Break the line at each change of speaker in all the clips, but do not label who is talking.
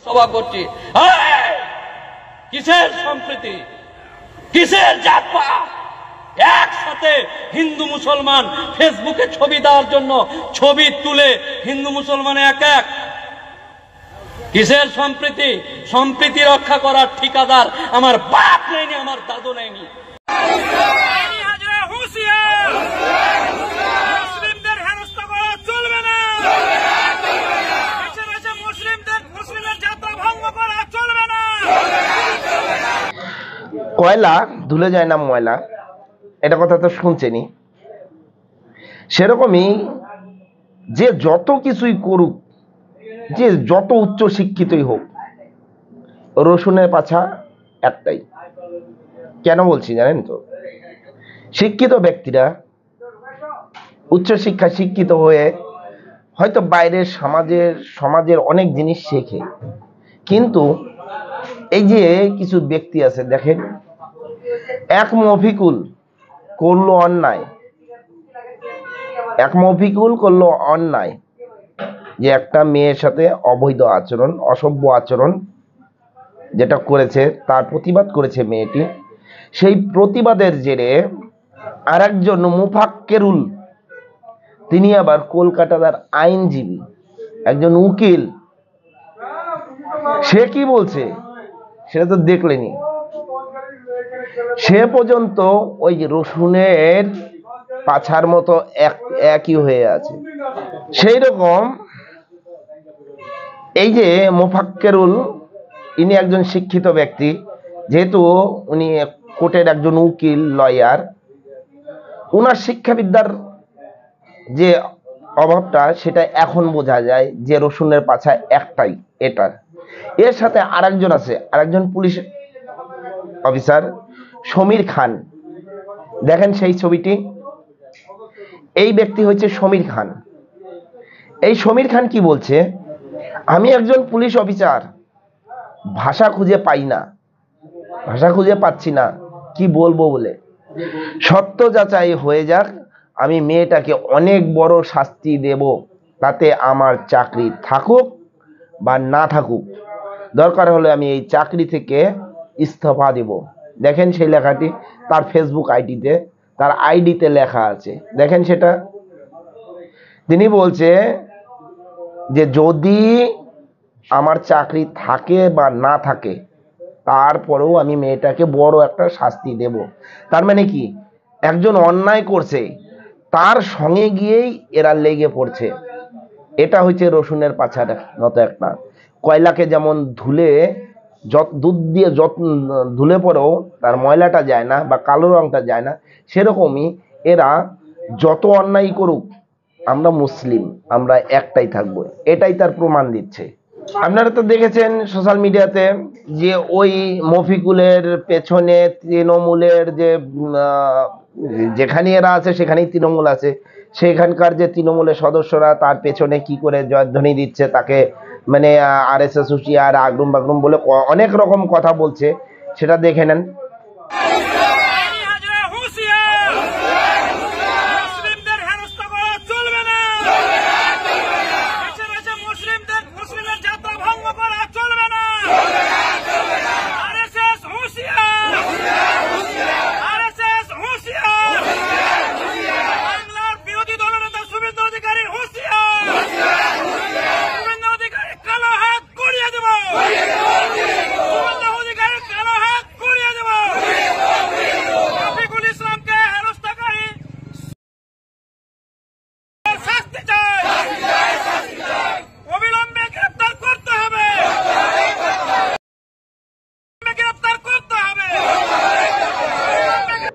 সভা করছি, কিসের সম্প্রীতি, কিসের জাতপাত? একসাথে হিন্দু মুসলমান ফেসবুকে ছবি দেওয়ার জন্য ছবি তুলে হিন্দু মুসলমান এক এক। কিসের সম্প্রীতি? সম্প্রীতি রক্ষা করার ঠিকাদার আমার বাপ নেয়নি, আমার দাদু নেয়নি।
মুসলিমদের হেনস্থা করা চলবে না, মুসলিমদের যাত্রা ভঙ্গ করা চলবে না।
কয়লা ধুলে যায় না ময়লা, এটা কথা তো শুনছেনি। সেরকমই যে যত কিছুই করুক, যে যত উচ্চ শিক্ষিতই হোক, রসুনের পাছা একটাই। কেন বলছি জানেন তো? শিক্ষিত ব্যক্তিরা উচ্চ শিক্ষা শিক্ষিত হয়ে হয়তো বাইরের সমাজের অনেক জিনিস শেখে, কিন্তু এই যে কিছু ব্যক্তি আছে দেখেন, এক মফিকুল করলো অন্যায়, যে একটা মেয়ের সাথে অবৈধ আচরণ, অসভ্য আচরণ যেটা করেছে, তার প্রতিবাদ করেছে মেয়েটি। সেই প্রতিবাদের জেরে আরেকজন মুফাক্কেরুল, তিনি আবার কলকাতার আইনজীবী, একজন উকিল, সে কি বলছে সেটা তো দেখলেনি। সে পর্যন্ত ওই রসুনের পাছার মতো একই হয়ে আছে। সেই রকম এই যে মুফাক্কেরুল, ইনি একজন শিক্ষিত ব্যক্তি, যেহেতু উনি কোর্টের একজন উকিল, লয়ার, উনার শিক্ষাবিদ্যার যে অভাবটা সেটা এখন বোঝা যায় যে রসুনের পাছা একটাই, এটা। এর সাথে আরেকজন আছে, আরেকজন পুলিশ অফিসার, সমীর খান। দেখেন সেই ছবিটি, এই ব্যক্তি হচ্ছে সমীর খান। এই সমীর খান কি বলছে? আমি একজন পুলিশ অফিসার, ভাষা খুঁজে পাচ্ছি না কি বলবো বলে। সত্য যাচাই হয়ে যাক, আমি মেয়েটাকে অনেক বড় শাস্তি দেব, তাতে আমার চাকরি থাকুক বা না থাকুক, দরকার হলে আমি এই চাকরি থেকে ইস্তফা দেব। দেখেন সেই লেখাটি তার ফেসবুক আইডিতে, তার আইডিতে লেখা আছে, দেখেন সেটা। তিনি বলছে যে যদি আমার চাকরি থাকে বা না থাকে, তারপরেও আমি মেয়েটাকে বড় একটা শাস্তি দেব। তার মানে কি, একজন অন্যায় করছে, তার সঙ্গে গিয়েই এরা লেগে পড়ছে। এটা হচ্ছে রসুনের পাছার মতো একটা। কয়লাকে যেমন দুধ দিয়ে ধুলে পরেও তার ময়লাটা যায় না বা কালো রংটা যায় না, সেরকমই এরা যত অন্যায় করুক, আমরা মুসলিম, আমরা একটাই থাকবো, এটাই তার প্রমাণ দিচ্ছে। আপনারা তো দেখেছেন সোশ্যাল মিডিয়াতে যে ওই মফিকুলের পেছনে তৃণমূলের যে যেখানে এরা আছে সেখানেই তৃণমূল আছে, সেখানকার যে তৃণমূলের সদস্যরা তার পেছনে কি করে জয়ধ্বনি দিচ্ছে, তাকে মানে RSS হুঁশিয়ার, আগরুম বাগরুম বলে অনেক রকম কথা বলছে, সেটা দেখে নেন।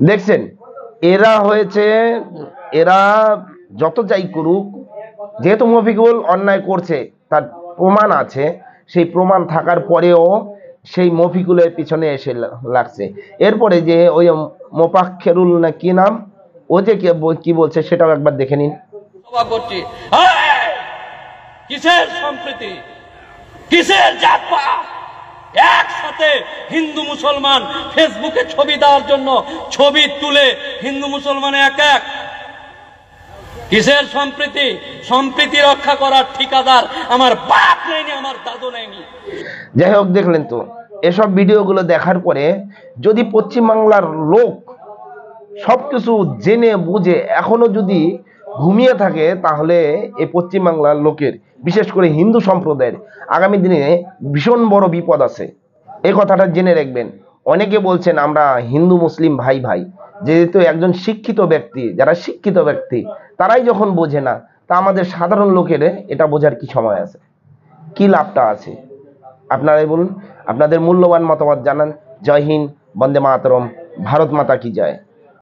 দেখছেন, এরা যত যাই করুক, যেহেতু মফিকুল অন্যায় করছে, তার প্রমাণ আছে, সেই প্রমাণ থাকার পরেও সেই মফিকুলের পিছনে এসে লাগছে। এরপরে যে ওই মোফাক্কেরুল না কি নাম, ও যে কি বলছে সেটাও একবার দেখে নিন।
কিসের সম্প্রীতি, কিসের জাতপাত? একসাথে হিন্দু মুসলমান ফেসবুকে ছবি দেওয়ার জন্য ছবি তুলে হিন্দু মুসলমান এক এক। কিসের সম্প্রীতি? সম্প্রীতি রক্ষা করার ঠিকাদার আমার বাপ নেয়নি, আমার দাদু নেয়নি।
যাই হোক, দেখলেন তো এসব ভিডিওগুলো দেখার পরে যদি পশ্চিমবাংলার লোক সবকিছু জেনে বুঝে এখনো যদি ঘুমিয়ে থাকে, তাহলে এই পশ্চিমবাংলার লোকের, বিশেষ করে হিন্দু সম্প্রদায়ের আগামী দিনে ভীষণ বড় বিপদ আছে। এই কথাটা জেনে রাখবেন। অনেকে বলছেন আমরা হিন্দু মুসলিম ভাই ভাই, যেহেতু একজন শিক্ষিত ব্যক্তি, যারা শিক্ষিত ব্যক্তি তারাই যখন বোঝে না, তা আমাদের সাধারণ লোকের এটা বোঝার কি সময় আছে, কি লাভটা আছে? আপনারাই বলুন, আপনাদের মূল্যবান মতামত জানান। জয় হিন্দ, বন্দে মাতরম, ভারত মাতা কি জয়।